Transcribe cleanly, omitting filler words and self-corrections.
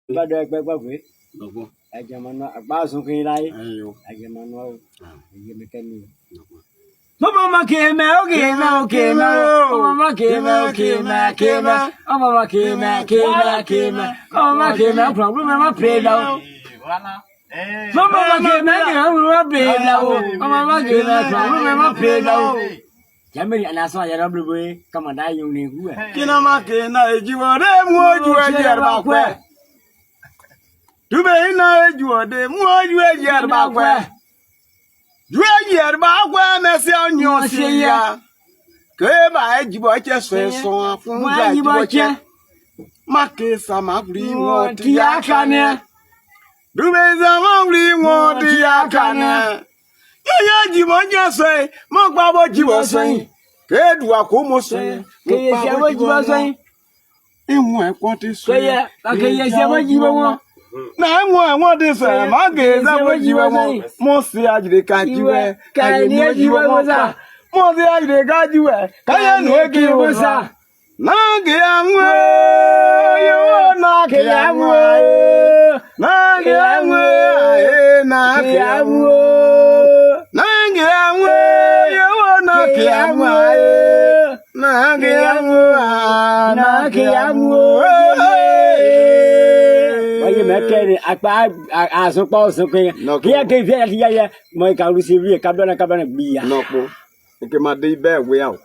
Pada apa Nopo. aja mana apa sungkin lai Ayo. aja mana aja makan ni. Mama came out, came out, came out. Mama came out, came out, came out. Mama came out, came out, came out. Mama came out, problem mama play now. Mama came out, mama play now. Mama came out, problem mama play now. Jamari anasa ya rabu boy, kama dai yung ni hu. Kina makina ejiwore muoju ejerba kwe. Dube ina ejiwode muoju ejerba kwe. Due yerba kwe mesi onyo siya. Keba ejibo che so funja ejibo che. Make sama bri ngoti yakane. Dube sama bri ngoti yakane. Yaya jibo che so mo gba bo jibo so. Kedu akomo so. Ke shabo jibo so. Imu ekwo ti so. Ke shabo jibo mo. Na enwe dị sọ ma ga-eze wejiwe mụ si ajiri ka jiwe ka ni ejiwe mụsa mụ si ajiri ka jiwe ka ya nu eke mụsa na ga ya nwe yo na ga ya nwe na ga ya nwe na ga ya nwe na ga ya nwe yo na ga ya nwe na ga ya nwe na ga ya nwe Aye mekeni apa asopau sokeng. Kia ke via dia ya moi ka lusi vi kabana biya. Nopo. Nke ma dey be we out.